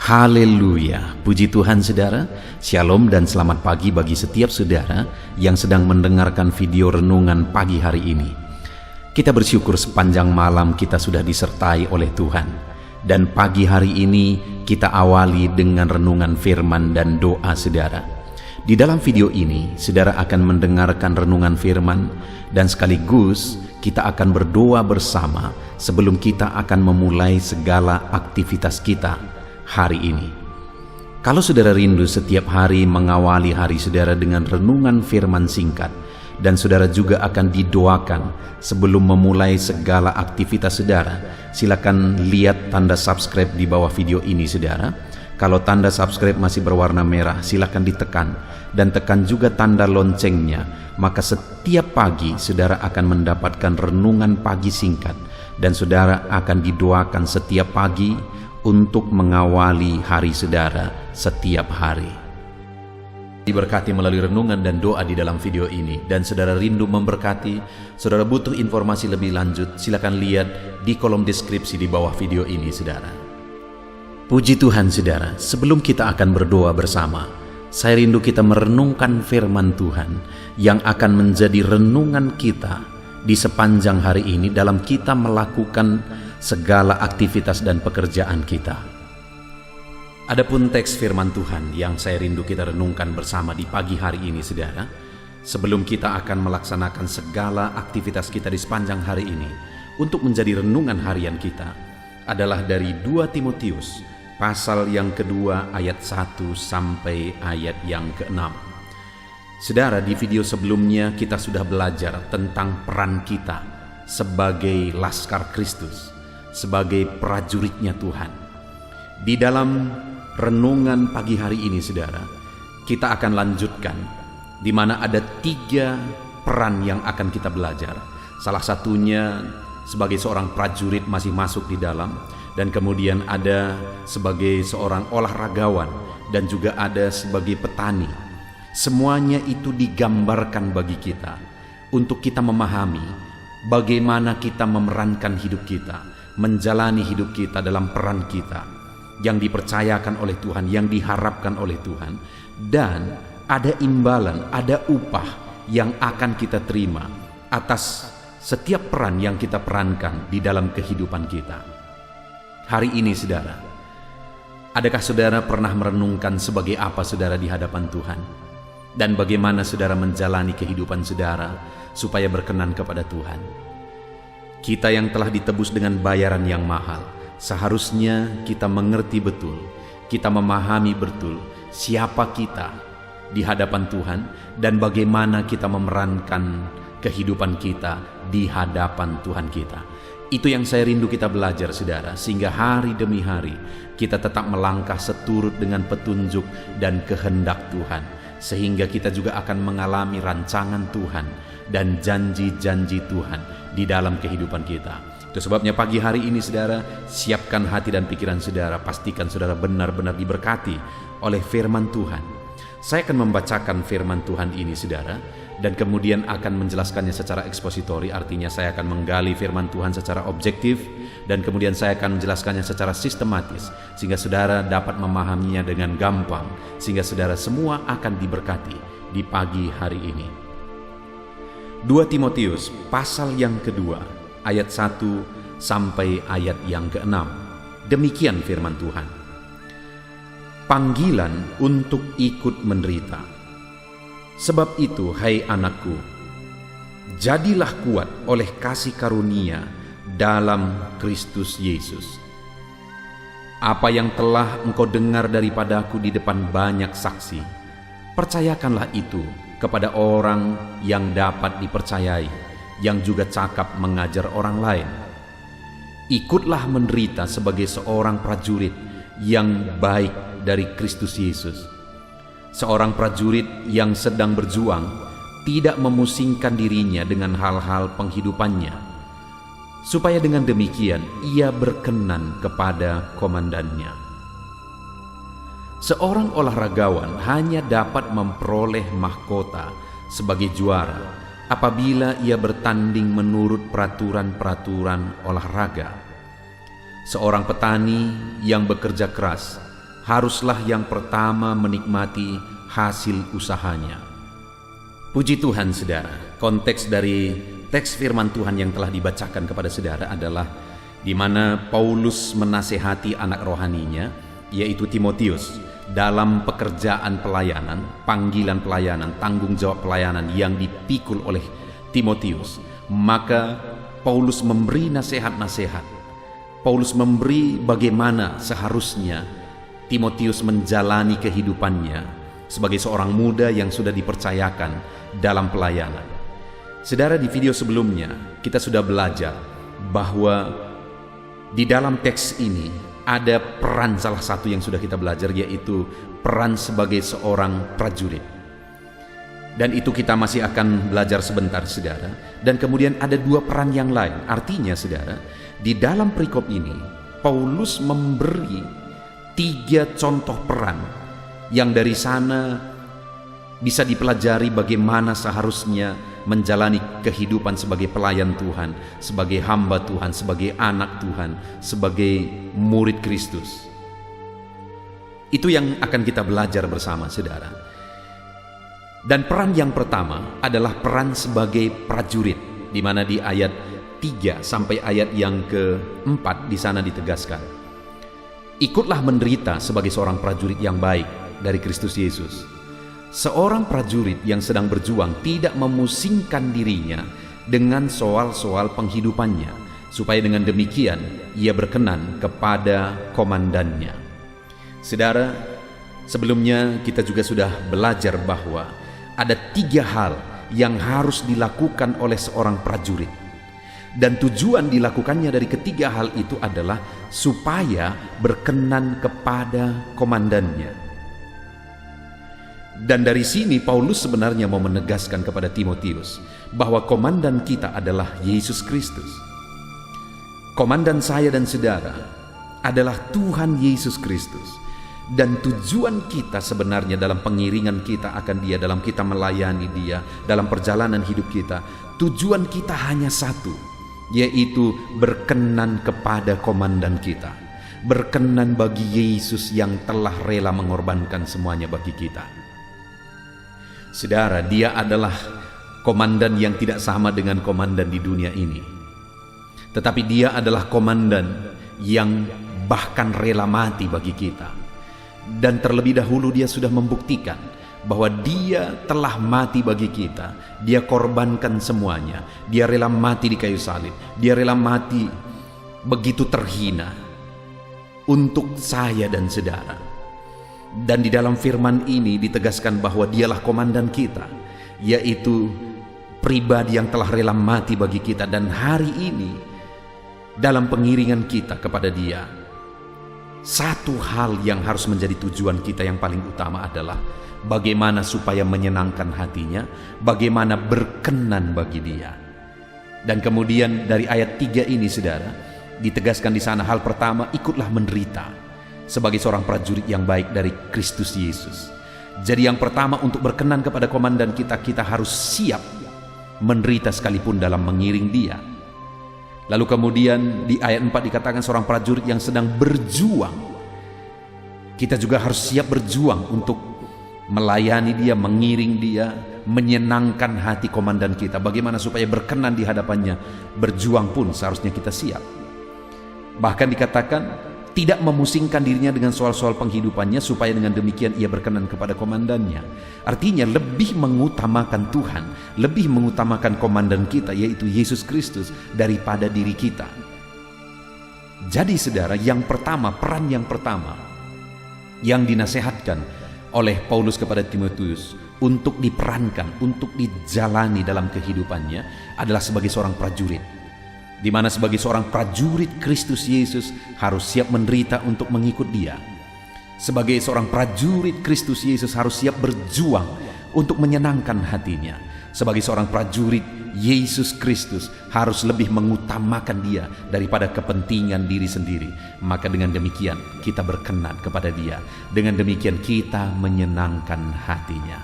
Haleluya, puji Tuhan saudara. Shalom dan selamat pagi bagi setiap saudara yang sedang mendengarkan video renungan pagi hari ini. Kita bersyukur sepanjang malam kita sudah disertai oleh Tuhan. Dan pagi hari ini kita awali dengan renungan firman dan doa saudara. Di dalam video ini saudara akan mendengarkan renungan firman dan sekaligus kita akan berdoa bersama sebelum kita akan memulai segala aktivitas kita hari ini. Kalau saudara rindu setiap hari mengawali hari saudara dengan renungan firman singkat, dan saudara juga akan didoakan sebelum memulai segala aktivitas saudara, silakan lihat tanda subscribe di bawah video ini saudara. Kalau tanda subscribe masih berwarna merah, silakan ditekan dan tekan juga tanda loncengnya, maka setiap pagi saudara akan mendapatkan renungan pagi singkat dan saudara akan didoakan setiap pagi untuk mengawali hari saudara setiap hari. Diberkati melalui renungan dan doa di dalam video ini, dan saudara rindu memberkati, saudara butuh informasi lebih lanjut, silakan lihat di kolom deskripsi di bawah video ini saudara. Puji Tuhan saudara, sebelum kita akan berdoa bersama, saya rindu kita merenungkan firman Tuhan yang akan menjadi renungan kita di sepanjang hari ini dalam kita melakukan segala aktivitas dan pekerjaan kita. Adapun teks firman Tuhan yang saya rindu kita renungkan bersama di pagi hari ini saudara, sebelum kita akan melaksanakan segala aktivitas kita di sepanjang hari ini untuk menjadi renungan harian kita, adalah dari 2 Timotius pasal yang kedua ayat 1 sampai ayat yang ke-6. Saudara, di video sebelumnya kita sudah belajar tentang peran kita sebagai laskar Kristus, sebagai prajuritnya Tuhan. Di dalam renungan pagi hari ini saudara, kita akan lanjutkan di mana ada 3 peran yang akan kita belajar. Salah satunya sebagai seorang prajurit masih masuk di dalam, dan kemudian ada sebagai seorang olahragawan, dan juga ada sebagai petani. Semuanya itu digambarkan bagi kita untuk kita memahami bagaimana kita memerankan hidup kita, menjalani hidup kita dalam peran kita yang dipercayakan oleh Tuhan, yang diharapkan oleh Tuhan, dan ada imbalan, ada upah yang akan kita terima atas setiap peran yang kita perankan di dalam kehidupan kita. Hari ini saudara, adakah saudara pernah merenungkan sebagai apa saudara di hadapan Tuhan, dan bagaimana saudara menjalani kehidupan saudara supaya berkenan kepada Tuhan? Kita yang telah ditebus dengan bayaran yang mahal, seharusnya kita mengerti betul, kita memahami betul siapa kita di hadapan Tuhan dan bagaimana kita memerankan kehidupan kita di hadapan Tuhan kita. Itu yang saya rindu kita belajar saudara, sehingga hari demi hari kita tetap melangkah seturut dengan petunjuk dan kehendak Tuhan, sehingga kita juga akan mengalami rancangan Tuhan dan janji-janji Tuhan di dalam kehidupan kita. Itu sebabnya pagi hari ini saudara, siapkan hati dan pikiran saudara, pastikan saudara benar-benar diberkati oleh firman Tuhan. Saya akan membacakan firman Tuhan ini saudara, dan kemudian akan menjelaskannya secara ekspositori, artinya saya akan menggali firman Tuhan secara objektif, dan kemudian saya akan menjelaskannya secara sistematis, sehingga saudara dapat memahaminya dengan gampang, sehingga saudara semua akan diberkati di pagi hari ini. 2 Timotius pasal yang kedua ayat 1 sampai ayat yang ke-6. Demikian firman Tuhan. Panggilan untuk ikut menderita. Sebab itu, hai anakku, jadilah kuat oleh kasih karunia dalam Kristus Yesus. Apa yang telah engkau dengar daripadaku di depan banyak saksi, percayakanlah itu kepada orang yang dapat dipercayai, yang juga cakap mengajar orang lain. Ikutlah menderita sebagai seorang prajurit yang baik dari Kristus Yesus. Seorang prajurit yang sedang berjuang tidak memusingkan dirinya dengan hal-hal penghidupannya, supaya dengan demikian ia berkenan kepada komandannya. Seorang olahragawan hanya dapat memperoleh mahkota sebagai juara apabila ia bertanding menurut peraturan-peraturan olahraga. Seorang petani yang bekerja keras haruslah yang pertama menikmati hasil usahanya. Puji Tuhan saudara, konteks dari teks firman Tuhan yang telah dibacakan kepada saudara adalah di mana Paulus menasehati anak rohaninya, yaitu Timotius, dalam pekerjaan pelayanan, panggilan pelayanan, tanggung jawab pelayanan yang dipikul oleh Timotius. Maka Paulus memberi nasihat-nasihat. Paulus memberi bagaimana seharusnya Timotius menjalani kehidupannya sebagai seorang muda yang sudah dipercayakan dalam pelayanan. Saudara, di video sebelumnya kita sudah belajar bahwa di dalam teks ini ada peran salah satu yang sudah kita belajar, yaitu peran sebagai seorang prajurit. Dan itu kita masih akan belajar sebentar saudara. Dan kemudian ada dua peran yang lain. Artinya saudara, di dalam perikop ini Paulus memberi 3 contoh peran yang dari sana bisa dipelajari bagaimana seharusnya menjalani kehidupan sebagai pelayan Tuhan, sebagai hamba Tuhan, sebagai anak Tuhan, sebagai murid Kristus. Itu yang akan kita belajar bersama saudara. Dan peran yang pertama adalah peran sebagai prajurit, di mana di ayat 3 sampai ayat yang ke-4 di sana ditegaskan, ikutlah menderita sebagai seorang prajurit yang baik dari Kristus Yesus. Seorang prajurit yang sedang berjuang tidak memusingkan dirinya dengan soal-soal penghidupannya, supaya dengan demikian ia berkenan kepada komandannya. Saudara, sebelumnya kita juga sudah belajar bahwa ada 3 hal yang harus dilakukan oleh seorang prajurit. Dan tujuan dilakukannya dari ketiga hal itu adalah supaya berkenan kepada komandannya. Dan dari sini Paulus sebenarnya mau menegaskan kepada Timotius bahwa komandan kita adalah Yesus Kristus. Komandan saya dan saudara adalah Tuhan Yesus Kristus. Dan tujuan kita sebenarnya dalam pengiringan kita akan Dia, dalam kita melayani Dia, dalam perjalanan hidup kita, tujuan kita hanya satu, yaitu berkenan kepada komandan kita, berkenan bagi Yesus yang telah rela mengorbankan semuanya bagi kita. Saudara, Dia adalah komandan yang tidak sama dengan komandan di dunia ini, tetapi Dia adalah komandan yang bahkan rela mati bagi kita. Dan terlebih dahulu Dia sudah membuktikan bahwa Dia telah mati bagi kita. Dia korbankan semuanya. Dia rela mati di kayu salib. Dia rela mati begitu terhina untuk saya dan saudara. Dan di dalam firman ini ditegaskan bahwa Dialah komandan kita, yaitu pribadi yang telah rela mati bagi kita. Dan hari ini dalam pengiringan kita kepada Dia, satu hal yang harus menjadi tujuan kita yang paling utama adalah bagaimana supaya menyenangkan hatinya, bagaimana berkenan bagi Dia. Dan kemudian dari ayat 3 ini saudara, ditegaskan di sana hal pertama, ikutlah menderita sebagai seorang prajurit yang baik dari Kristus Yesus. Jadi yang pertama, untuk berkenan kepada komandan kita, kita harus siap menderita sekalipun dalam mengiring Dia. Lalu kemudian di ayat 4 dikatakan seorang prajurit yang sedang berjuang. Kita juga harus siap berjuang untuk melayani Dia, mengiring Dia, menyenangkan hati komandan kita. Bagaimana supaya berkenan di hadapannya, berjuang pun seharusnya kita siap. Bahkan dikatakan tidak memusingkan dirinya dengan soal-soal penghidupannya, supaya dengan demikian ia berkenan kepada komandannya. Artinya lebih mengutamakan Tuhan, lebih mengutamakan komandan kita, yaitu Yesus Kristus, daripada diri kita. Jadi saudara, yang pertama, peran yang pertama yang dinasehatkan oleh Paulus kepada Timotius untuk diperankan, untuk dijalani dalam kehidupannya adalah sebagai seorang prajurit, di mana sebagai seorang prajurit Kristus Yesus harus siap menderita untuk mengikut Dia. Sebagai seorang prajurit Kristus Yesus harus siap berjuang untuk menyenangkan hatinya. Sebagai seorang prajurit Yesus Kristus harus lebih mengutamakan Dia daripada kepentingan diri sendiri. Maka dengan demikian kita berkenan kepada Dia. Dengan demikian kita menyenangkan hatinya.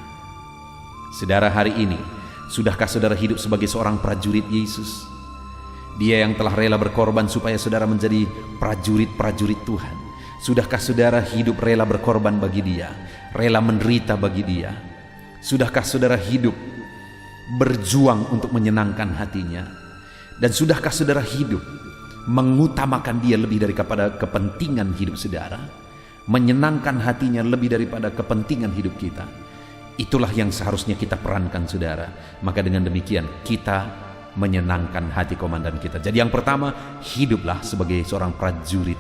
Saudara, hari ini sudahkah saudara hidup sebagai seorang prajurit Yesus? Dia yang telah rela berkorban supaya saudara menjadi prajurit-prajurit Tuhan, Sudahkah saudara hidup rela berkorban bagi Dia, rela menderita bagi Dia? Sudahkah saudara hidup berjuang untuk menyenangkan hatinya? Dan sudahkah saudara hidup mengutamakan Dia lebih daripada kepentingan hidup saudara, menyenangkan hatinya lebih daripada kepentingan hidup kita? Itulah yang seharusnya kita perankan, saudara. Maka dengan demikian kita menyenangkan hati komandan kita. Jadi yang pertama, hiduplah sebagai seorang prajurit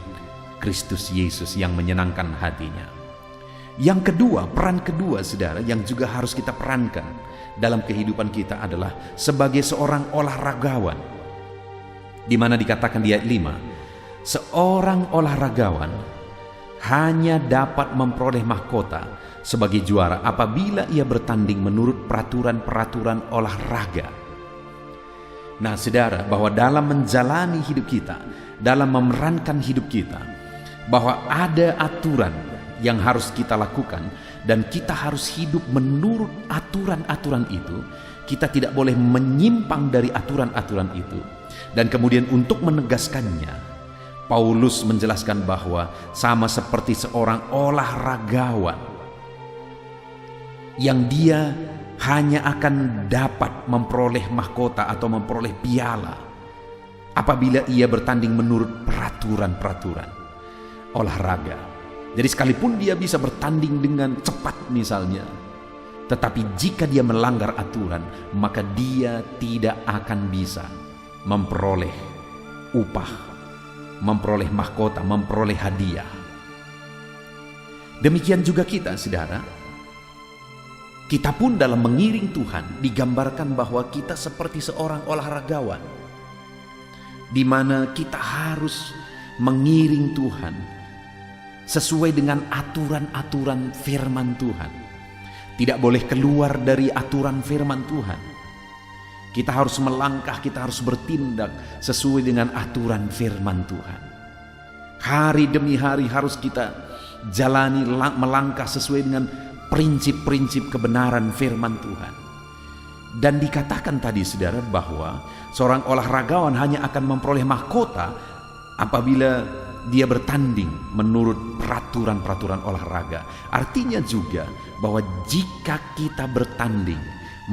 Kristus Yesus yang menyenangkan hatinya. Yang kedua, peran kedua, saudara, yang juga harus kita perankan dalam kehidupan kita adalah sebagai seorang olahragawan. Di mana dikatakan di ayat 5, seorang olahragawan hanya dapat memperoleh mahkota sebagai juara apabila ia bertanding menurut peraturan-peraturan olahraga. Nah, saudara, bahwa dalam menjalani hidup kita, dalam memerankan hidup kita, bahwa ada aturan yang harus kita lakukan dan kita harus hidup menurut aturan-aturan itu. Kita tidak boleh menyimpang dari aturan-aturan itu. Dan kemudian untuk menegaskannya, Paulus menjelaskan bahwa sama seperti seorang olahragawan yang dia hanya akan dapat memperoleh mahkota atau memperoleh piala apabila ia bertanding menurut peraturan-peraturan olahraga. Jadi sekalipun dia bisa bertanding dengan cepat misalnya, tetapi jika dia melanggar aturan, maka dia tidak akan bisa memperoleh upah, memperoleh mahkota, memperoleh hadiah. Demikian juga kita, saudara. Kita pun dalam mengiring Tuhan digambarkan bahwa kita seperti seorang olahragawan, di mana kita harus mengiring Tuhan sesuai dengan aturan-aturan firman Tuhan. Tidak boleh keluar dari aturan firman Tuhan. Kita harus melangkah, kita harus bertindak sesuai dengan aturan firman Tuhan. Hari demi hari harus kita jalani, melangkah sesuai dengan prinsip-prinsip kebenaran firman Tuhan. Dan dikatakan tadi, saudara, bahwa seorang olahragawan hanya akan memperoleh mahkota apabila dia bertanding menurut peraturan-peraturan olahraga. Artinya juga bahwa jika kita bertanding,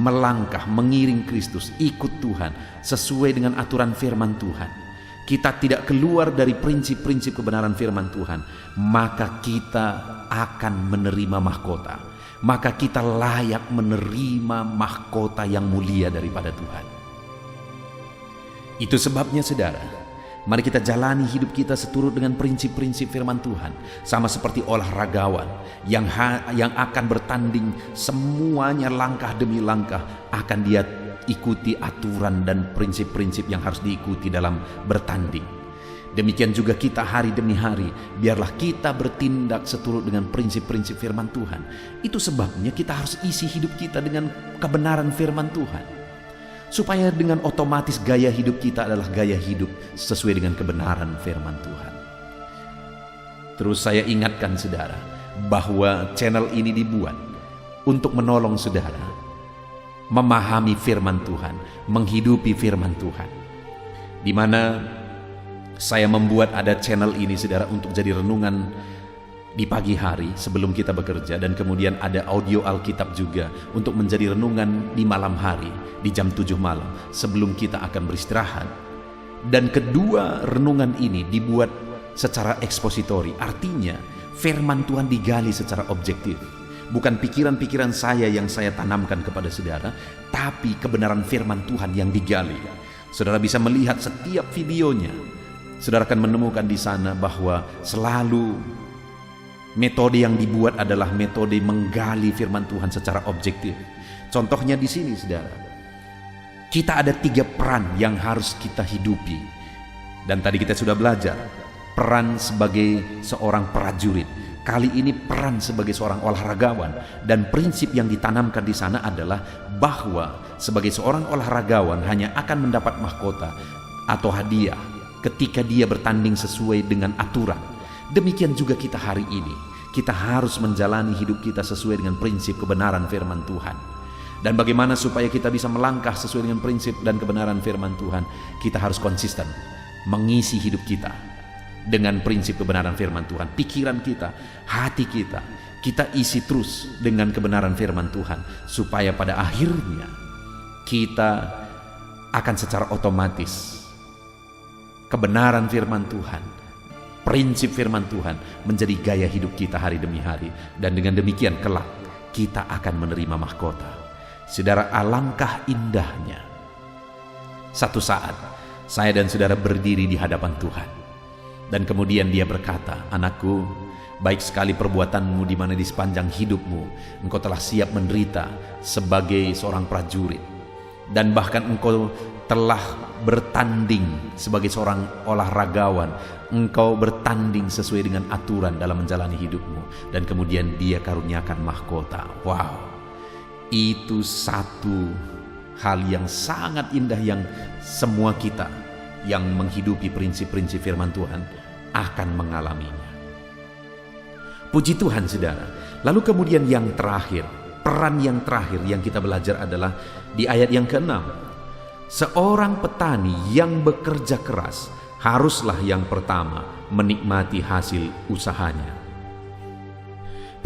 melangkah, mengiring Kristus, ikut Tuhan sesuai dengan aturan firman Tuhan, kita tidak keluar dari prinsip-prinsip kebenaran firman Tuhan, maka kita akan menerima mahkota. Maka kita layak menerima mahkota yang mulia daripada Tuhan. Itu sebabnya, saudara, mari kita jalani hidup kita seturut dengan prinsip-prinsip firman Tuhan. Sama seperti olahragawan yang akan bertanding, semuanya langkah demi langkah akan dia ikuti aturan dan prinsip-prinsip yang harus diikuti dalam bertanding. Demikian juga kita hari demi hari, biarlah kita bertindak seturut dengan prinsip-prinsip firman Tuhan. Itu sebabnya kita harus isi hidup kita dengan kebenaran firman Tuhan, supaya dengan otomatis gaya hidup kita adalah gaya hidup sesuai dengan kebenaran firman Tuhan. Terus saya ingatkan, saudara, bahwa channel ini dibuat untuk menolong saudara memahami firman Tuhan, menghidupi firman Tuhan. Di mana saya membuat ada channel ini, saudara, untuk jadi renungan di pagi hari sebelum kita bekerja, dan kemudian ada audio Alkitab juga untuk menjadi renungan di malam hari di jam 7 malam sebelum kita akan beristirahat. Dan kedua renungan ini dibuat secara ekspositori, artinya firman Tuhan digali secara objektif. Bukan pikiran-pikiran saya yang saya tanamkan kepada saudara, tapi kebenaran firman Tuhan yang digali. Saudara bisa melihat setiap videonya. Saudara akan menemukan di sana bahwa selalu metode yang dibuat adalah metode menggali firman Tuhan secara objektif. Contohnya di sini, saudara, kita ada 3 peran yang harus kita hidupi. Dan tadi kita sudah belajar peran sebagai seorang prajurit. Kali ini peran sebagai seorang olahragawan. Dan prinsip yang ditanamkan di sana adalah bahwa sebagai seorang olahragawan hanya akan mendapat mahkota atau hadiah ketika dia bertanding sesuai dengan aturan. Demikian juga kita hari ini. Kita harus menjalani hidup kita sesuai dengan prinsip kebenaran firman Tuhan. Dan bagaimana supaya kita bisa melangkah sesuai dengan prinsip dan kebenaran firman Tuhan? Kita harus konsisten mengisi hidup kita dengan prinsip kebenaran firman Tuhan. Pikiran kita, hati kita, kita isi terus dengan kebenaran firman Tuhan, supaya pada akhirnya kita akan secara otomatis kebenaran firman Tuhan, prinsip firman Tuhan menjadi gaya hidup kita hari demi hari. Dan dengan demikian kelak kita akan menerima mahkota. Saudara, alangkah indahnya satu saat saya dan saudara berdiri di hadapan Tuhan, dan kemudian Dia berkata, "Anakku, baik sekali perbuatanmu di mana di sepanjang hidupmu engkau telah siap menderita sebagai seorang prajurit, dan bahkan engkau telah bertanding sebagai seorang olahragawan, engkau bertanding sesuai dengan aturan dalam menjalani hidupmu." Dan kemudian Dia karuniakan mahkota. Wow, itu satu hal yang sangat indah yang semua kita yang menghidupi prinsip-prinsip firman Tuhan akan mengalaminya. Puji Tuhan, saudara. Lalu kemudian yang terakhir, peran yang terakhir yang kita belajar adalah di ayat yang ke-6. Seorang petani yang bekerja keras haruslah yang pertama menikmati hasil usahanya.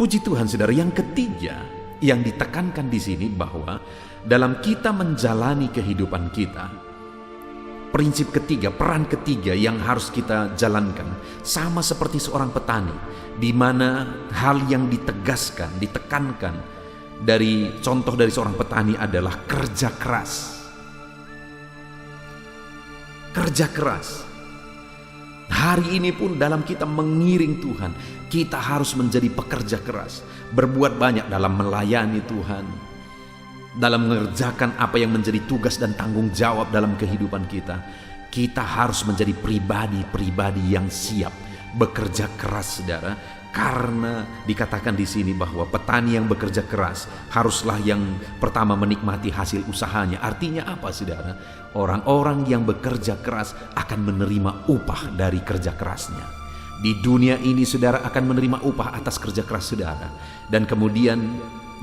Puji Tuhan, saudara. Yang ketiga yang ditekankan di sini bahwa dalam kita menjalani kehidupan kita, prinsip ketiga, peran ketiga yang harus kita jalankan sama seperti seorang petani, di mana hal yang ditegaskan, ditekankan dari contoh dari seorang petani adalah kerja keras. Kerja keras. Hari ini pun dalam kita mengiring Tuhan, kita harus menjadi pekerja keras, berbuat banyak dalam melayani Tuhan, dalam mengerjakan apa yang menjadi tugas dan tanggung jawab dalam kehidupan kita. Kita harus menjadi pribadi-pribadi yang siap bekerja keras, saudara. Karena dikatakan di sini bahwa petani yang bekerja keras haruslah yang pertama menikmati hasil usahanya. Artinya apa, saudara? Orang-orang yang bekerja keras akan menerima upah dari kerja kerasnya. Di dunia ini saudara akan menerima upah atas kerja keras saudara. Dan kemudian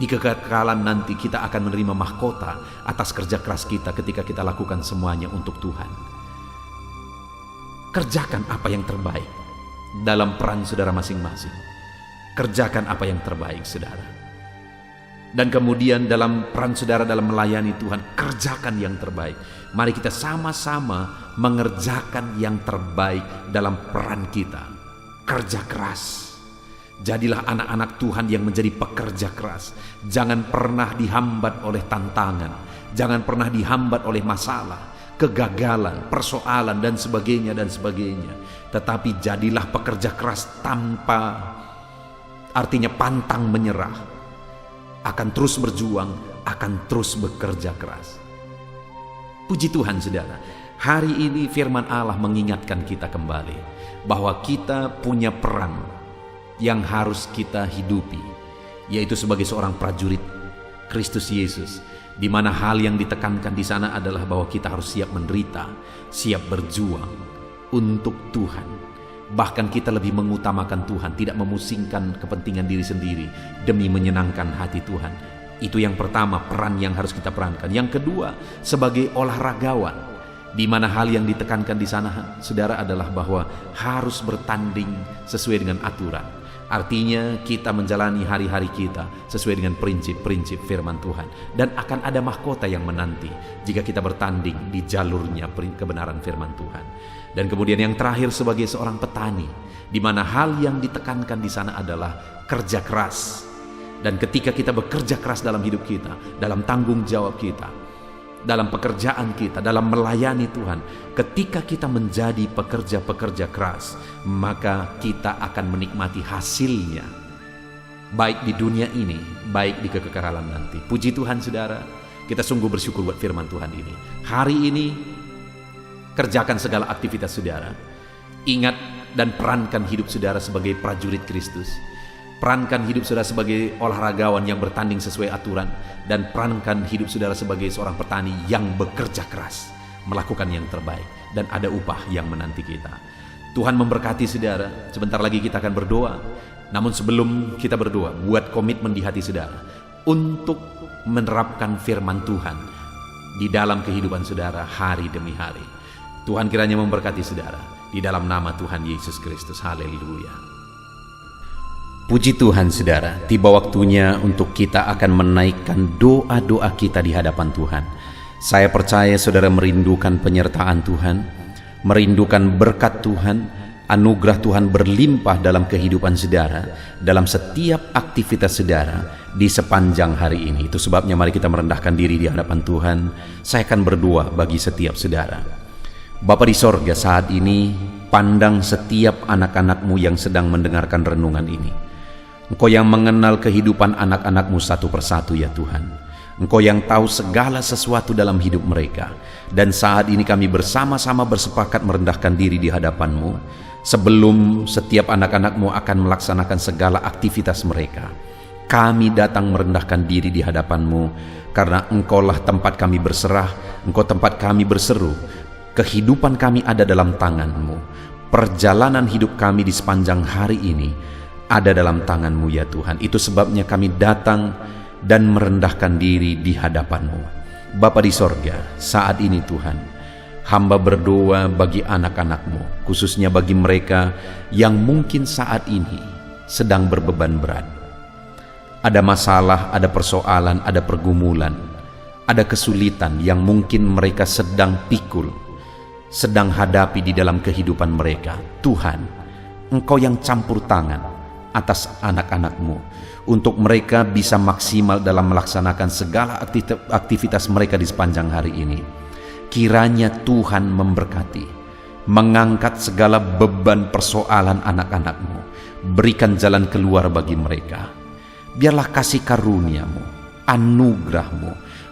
di kekekalan nanti kita akan menerima mahkota atas kerja keras kita ketika kita lakukan semuanya untuk Tuhan. Kerjakan apa yang terbaik dalam peran saudara masing-masing. Kerjakan apa yang terbaik, saudara. Dan kemudian dalam peran saudara dalam melayani Tuhan, kerjakan yang terbaik. Mari kita sama-sama mengerjakan yang terbaik dalam peran kita. Kerja keras. Jadilah anak-anak Tuhan yang menjadi pekerja keras. Jangan pernah dihambat oleh tantangan. Jangan pernah dihambat oleh masalah, kegagalan, persoalan dan sebagainya. Tetapi jadilah pekerja keras tanpa, artinya pantang menyerah. Akan terus berjuang, akan terus bekerja keras. Puji Tuhan, saudara. Hari ini firman Allah mengingatkan kita kembali bahwa kita punya peran yang harus kita hidupi, yaitu sebagai seorang prajurit Kristus Yesus, di mana hal yang ditekankan di sana adalah bahwa kita harus siap menderita, siap berjuang untuk Tuhan. Bahkan kita lebih mengutamakan Tuhan, tidak memusingkan kepentingan diri sendiri demi menyenangkan hati Tuhan. Itu yang pertama, peran yang harus kita perankan. Yang kedua, sebagai olahragawan, di mana hal yang ditekankan di sana, saudara, adalah bahwa harus bertanding sesuai dengan aturan. Artinya kita menjalani hari-hari kita sesuai dengan prinsip-prinsip firman Tuhan. Dan akan ada mahkota yang menanti jika kita bertanding di jalurnya kebenaran firman Tuhan. Dan kemudian yang terakhir, sebagai seorang petani, di mana hal yang ditekankan di sana adalah kerja keras. Dan ketika kita bekerja keras dalam hidup kita, dalam tanggung jawab kita, dalam pekerjaan kita, dalam melayani Tuhan, ketika kita menjadi pekerja-pekerja keras, maka kita akan menikmati hasilnya, baik di dunia ini, baik di kekekalan nanti. Puji Tuhan, saudara. Kita sungguh bersyukur buat firman Tuhan ini. Hari ini kerjakan segala aktivitas saudara. Ingat dan perankan hidup saudara sebagai prajurit Kristus. Perankan hidup saudara sebagai olahragawan yang bertanding sesuai aturan. Dan perankan hidup saudara sebagai seorang petani yang bekerja keras, melakukan yang terbaik. Dan ada upah yang menanti kita. Tuhan memberkati saudara. Sebentar lagi kita akan berdoa. Namun sebelum kita berdoa, buat komitmen di hati saudara untuk menerapkan firman Tuhan di dalam kehidupan saudara hari demi hari. Tuhan kiranya memberkati saudara. Di dalam nama Tuhan Yesus Kristus. Haleluya. Puji Tuhan saudara, tiba waktunya untuk kita akan menaikkan doa-doa kita di hadapan Tuhan. Saya percaya saudara merindukan penyertaan Tuhan, merindukan berkat Tuhan, anugerah Tuhan berlimpah dalam kehidupan saudara, dalam setiap aktivitas saudara di sepanjang hari ini. Itu sebabnya mari kita merendahkan diri di hadapan Tuhan. Saya akan berdoa bagi setiap saudara. Bapa di sorga, saat ini pandang setiap anak-anak-Mu yang sedang mendengarkan renungan ini. Engkau yang mengenal kehidupan anak-anak-Mu satu persatu ya Tuhan. Engkau yang tahu segala sesuatu dalam hidup mereka. Dan saat ini kami bersama-sama bersepakat merendahkan diri di hadapan-Mu. Sebelum setiap anak-anak-Mu akan melaksanakan segala aktivitas mereka, kami datang merendahkan diri di hadapan-Mu. Karena Engkaulah tempat kami berserah, Engkau tempat kami berseru. Kehidupan kami ada dalam tangan-Mu. Perjalanan hidup kami di sepanjang hari ini ada dalam tangan-Mu ya Tuhan. Itu sebabnya kami datang dan merendahkan diri di hadapan-Mu. Bapa di sorga, saat ini Tuhan, hamba berdoa bagi anak-anak-Mu, khususnya bagi mereka yang mungkin saat ini sedang berbeban berat. Ada masalah, ada persoalan, ada pergumulan, ada kesulitan yang mungkin mereka sedang pikul, sedang hadapi di dalam kehidupan mereka. Tuhan, Engkau yang campur tangan atas anak-anak-Mu, untuk mereka bisa maksimal dalam melaksanakan segala aktivitas mereka di sepanjang hari ini. Kiranya Tuhan memberkati, mengangkat segala beban persoalan anak-anak-Mu, berikan jalan keluar bagi mereka. Biarlah kasih karunia-Mu, anugerah-Mu,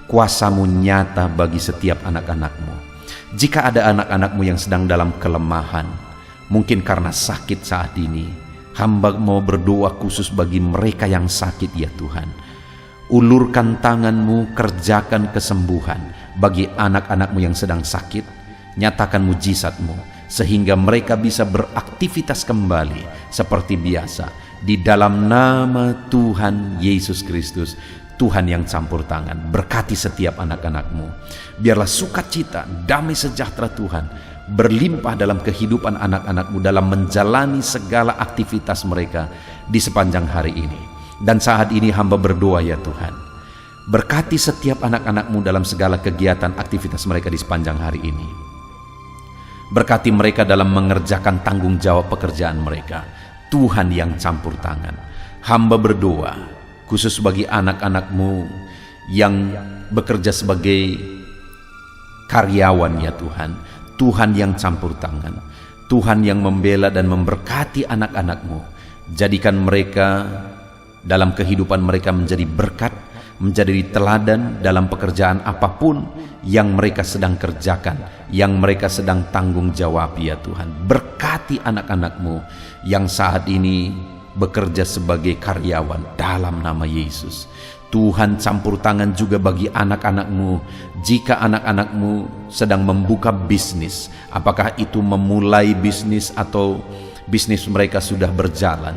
kuasa-Mu nyata bagi setiap anak-anak-Mu. Jika ada anak-anak-Mu yang sedang dalam kelemahan, mungkin karena sakit saat ini, hamba mau berdoa khusus bagi mereka yang sakit ya Tuhan. Ulurkan tangan-Mu, kerjakan kesembuhan bagi anak-anak-Mu yang sedang sakit. Nyatakan mujizat-Mu sehingga mereka bisa beraktivitas kembali seperti biasa. Di dalam nama Tuhan Yesus Kristus, Tuhan yang campur tangan, berkati setiap anak-anak-Mu. Biarlah sukacita, damai sejahtera Tuhan berlimpah dalam kehidupan anak-anak-Mu dalam menjalani segala aktivitas mereka di sepanjang hari ini. Dan saat ini hamba berdoa ya Tuhan, berkati setiap anak-anak-Mu dalam segala kegiatan aktivitas mereka di sepanjang hari ini. Berkati mereka dalam mengerjakan tanggung jawab pekerjaan mereka. Tuhan yang campur tangan, hamba berdoa khusus bagi anak-anak-Mu yang bekerja sebagai karyawan ya Tuhan. Tuhan yang campur tangan, Tuhan yang membela dan memberkati anak-anak-Mu. Jadikan mereka dalam kehidupan mereka menjadi berkat, menjadi teladan dalam pekerjaan apapun yang mereka sedang kerjakan, yang mereka sedang tanggung jawab ya Tuhan. Berkati anak-anak-Mu yang saat ini bekerja sebagai karyawan dalam nama Yesus. Tuhan campur tangan juga bagi anak-anak-Mu. Jika anak-anak-Mu sedang membuka bisnis, apakah itu memulai bisnis atau bisnis mereka sudah berjalan,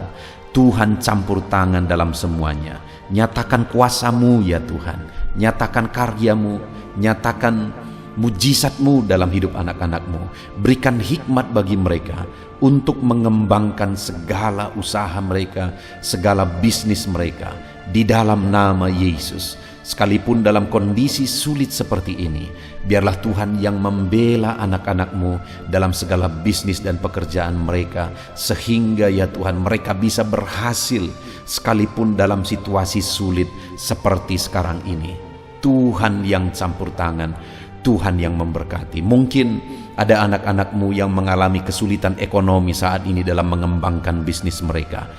Tuhan campur tangan dalam semuanya. Nyatakan kuasa-Mu ya Tuhan, nyatakan karya-Mu, nyatakan mujizat-Mu dalam hidup anak-anak-Mu. Berikan hikmat bagi mereka untuk mengembangkan segala usaha mereka, segala bisnis mereka di dalam nama Yesus. Sekalipun dalam kondisi sulit seperti ini, biarlah Tuhan yang membela anak-anak-Mu dalam segala bisnis dan pekerjaan mereka, sehingga ya Tuhan mereka bisa berhasil sekalipun dalam situasi sulit seperti sekarang ini. Tuhan yang campur tangan, Tuhan yang memberkati. Mungkin ada anak-anak-Mu yang mengalami kesulitan ekonomi saat ini dalam mengembangkan bisnis mereka.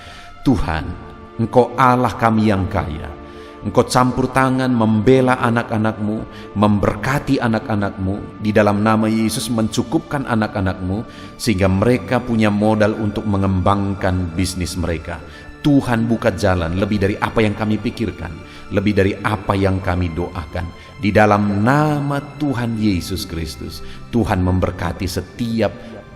Tuhan, Engkau Allah kami yang kaya. Engkau campur tangan membela anak-anak-Mu, memberkati anak-anak-Mu. Di dalam nama Yesus mencukupkan anak-anak-Mu sehingga mereka punya modal untuk mengembangkan bisnis mereka. Tuhan buka jalan lebih dari apa yang kami pikirkan, lebih dari apa yang kami doakan. Di dalam nama Tuhan Yesus Kristus, Tuhan memberkati setiap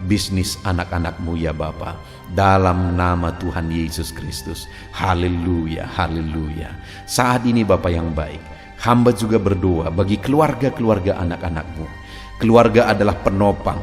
bisnis anak-anak-Mu ya Bapa. Dalam nama Tuhan Yesus Kristus. Haleluya, haleluya. Saat ini Bapa yang baik, hamba juga berdoa bagi keluarga-keluarga anak-anak-Mu. Keluarga adalah penopang,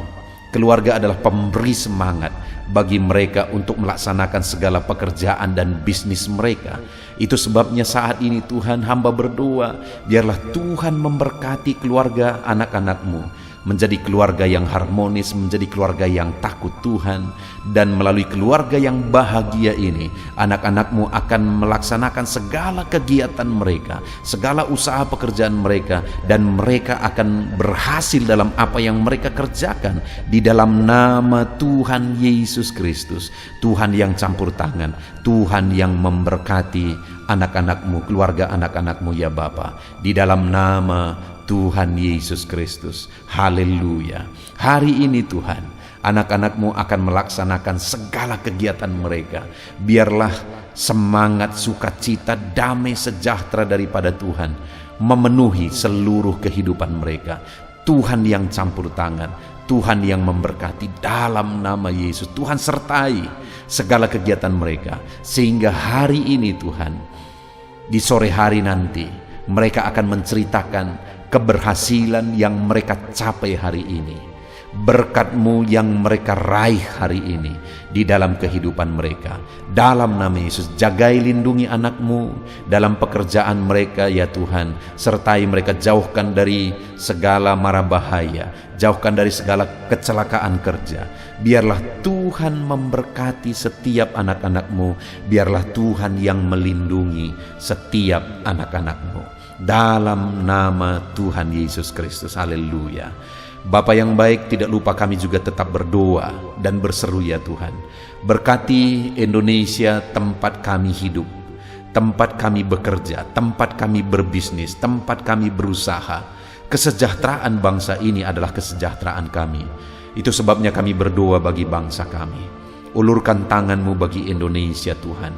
Keluarga adalah pemberi semangat bagi mereka untuk melaksanakan segala pekerjaan dan bisnis mereka. Itu sebabnya saat ini Tuhan, hamba berdoa, biarlah Tuhan memberkati keluarga anak-anak-Mu menjadi keluarga yang harmonis, menjadi keluarga yang takut Tuhan. Dan melalui keluarga yang bahagia ini, anak-anak-Mu akan melaksanakan segala kegiatan mereka, segala usaha pekerjaan mereka, dan mereka akan berhasil dalam apa yang mereka kerjakan di dalam nama Tuhan Yesus Kristus. Tuhan yang campur tangan, Tuhan yang memberkati anak-anak-Mu, keluarga anak-anak-Mu ya Bapa, di dalam nama Tuhan Yesus Kristus. Haleluya. Hari ini Tuhan, anak-anak-Mu akan melaksanakan segala kegiatan mereka. Biarlah semangat, sukacita, damai, sejahtera daripada Tuhan memenuhi seluruh kehidupan mereka. Tuhan yang campur tangan, Tuhan yang memberkati dalam nama Yesus. Tuhan sertai segala kegiatan mereka, sehingga hari ini Tuhan, di sore hari nanti mereka akan menceritakan keberhasilan yang mereka capai hari ini, berkat-Mu yang mereka raih hari ini di dalam kehidupan mereka. Dalam nama Yesus, jagai lindungi anak-Mu dalam pekerjaan mereka ya Tuhan, sertai mereka, jauhkan dari segala mara bahaya, jauhkan dari segala kecelakaan kerja. Biarlah Tuhan memberkati setiap anak-anak-Mu, biarlah Tuhan yang melindungi setiap anak-anak-Mu dalam nama Tuhan Yesus Kristus. Haleluya. Bapa yang baik, tidak lupa kami juga tetap berdoa dan berseru ya Tuhan. Berkati Indonesia, tempat kami hidup, tempat kami bekerja, tempat kami berbisnis, tempat kami berusaha. Kesejahteraan bangsa ini adalah kesejahteraan kami. Itu sebabnya kami berdoa bagi bangsa kami. Ulurkan tangan-Mu bagi Indonesia Tuhan.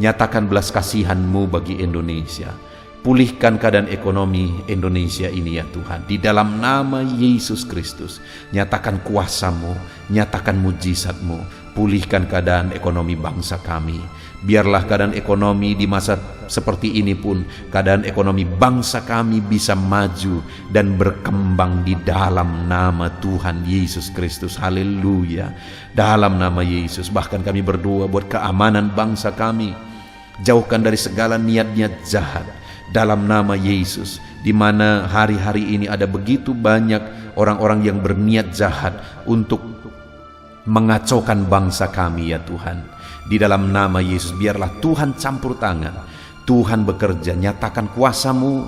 Nyatakan belas kasihan-Mu bagi Indonesia. Pulihkan keadaan ekonomi Indonesia ini ya Tuhan, di dalam nama Yesus Kristus. Nyatakan kuasa-Mu, nyatakan mujizat-Mu. Pulihkan keadaan ekonomi bangsa kami. Biarlah keadaan ekonomi di masa seperti ini pun, keadaan ekonomi bangsa kami bisa maju dan berkembang di dalam nama Tuhan Yesus Kristus. Haleluya. Dalam nama Yesus. Bahkan kami berdoa buat keamanan bangsa kami. Jauhkan dari segala niat-niat jahat dalam nama Yesus, di mana hari-hari ini ada begitu banyak orang-orang yang berniat jahat untuk mengacaukan bangsa kami ya Tuhan. Di dalam nama Yesus, biarlah Tuhan campur tangan, Tuhan bekerja, nyatakan kuasa-Mu,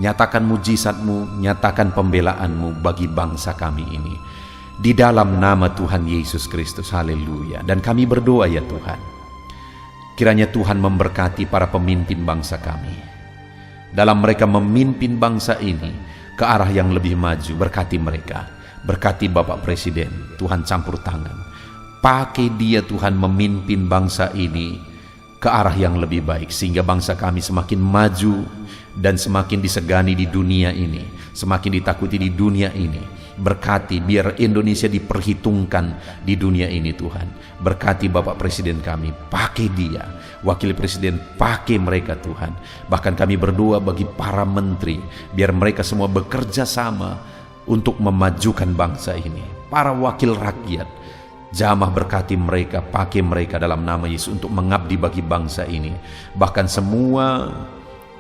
nyatakan mujizat-Mu, nyatakan pembelaan-Mu bagi bangsa kami ini. Di dalam nama Tuhan Yesus Kristus. Haleluya. Dan kami berdoa ya Tuhan, kiranya Tuhan memberkati para pemimpin bangsa kami dalam mereka memimpin bangsa ini ke arah yang lebih maju. Berkati mereka, berkati Bapak Presiden, Tuhan campur tangan, pakai dia Tuhan memimpin bangsa ini ke arah yang lebih baik, sehingga bangsa kami semakin maju dan semakin disegani di dunia ini, semakin ditakuti di dunia ini. Berkati, biar Indonesia diperhitungkan di dunia ini Tuhan. Berkati Bapak Presiden kami, pakai dia, Wakil Presiden, pakai mereka Tuhan. Bahkan kami berdoa bagi para menteri, biar mereka semua bekerja sama untuk memajukan bangsa ini. Para wakil rakyat, jamah berkati mereka, pakai mereka dalam nama Yesus untuk mengabdi bagi bangsa ini. Bahkan semua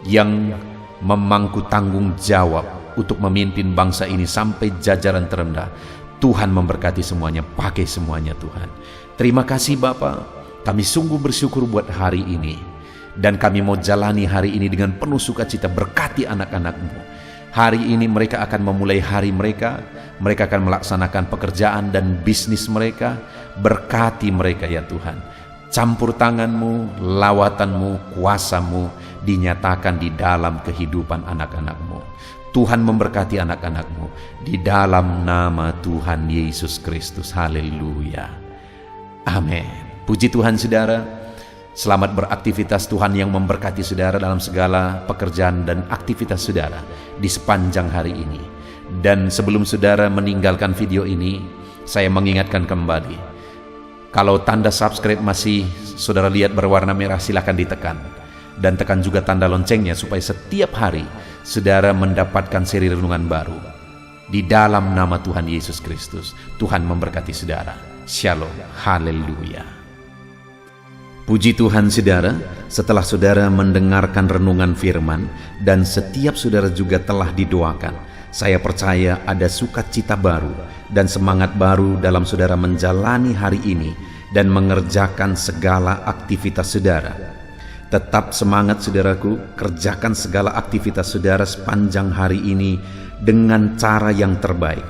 yang memangku tanggung jawab untuk memimpin bangsa ini sampai jajaran terendah, Tuhan memberkati semuanya, pakai semuanya Tuhan. Terima kasih Bapa, kami sungguh bersyukur buat hari ini, dan kami mau jalani hari ini dengan penuh sukacita. Berkati anak-anak-Mu. Hari ini mereka akan memulai hari mereka, mereka akan melaksanakan pekerjaan dan bisnis mereka. Berkati mereka ya Tuhan. Campur tangan-Mu, lawatan-Mu, kuasa-Mu dinyatakan di dalam kehidupan anak-anak-Mu. Tuhan memberkati anak-anak-Mu di dalam nama Tuhan Yesus Kristus. Haleluya. Amin. Puji Tuhan saudara. Selamat beraktivitas. Tuhan yang memberkati saudara dalam segala pekerjaan dan aktivitas saudara di sepanjang hari ini. Dan sebelum saudara meninggalkan video ini, saya mengingatkan kembali, kalau tanda subscribe masih saudara lihat berwarna merah, silakan ditekan. Dan tekan juga tanda loncengnya supaya setiap hari saudara mendapatkan seri renungan baru. Di dalam nama Tuhan Yesus Kristus, Tuhan memberkati saudara. Shalom, haleluya. Puji Tuhan saudara, setelah saudara mendengarkan renungan firman dan setiap saudara juga telah didoakan, saya percaya ada sukacita baru dan semangat baru dalam saudara menjalani hari ini dan mengerjakan segala aktivitas saudara. Tetap semangat saudaraku, kerjakan segala aktivitas saudara sepanjang hari ini dengan cara yang terbaik.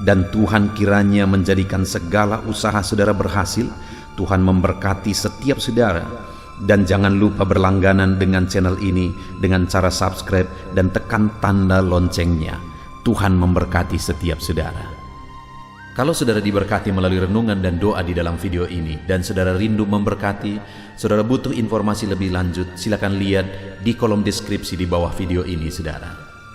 Dan Tuhan kiranya menjadikan segala usaha saudara berhasil. Tuhan memberkati setiap saudara. Dan jangan lupa berlangganan dengan channel ini dengan cara subscribe dan tekan tanda loncengnya. Tuhan memberkati setiap saudara. Kalau saudara diberkati melalui renungan dan doa di dalam video ini, dan saudara rindu memberkati, saudara butuh informasi lebih lanjut, silakan lihat di kolom deskripsi di bawah video ini saudara.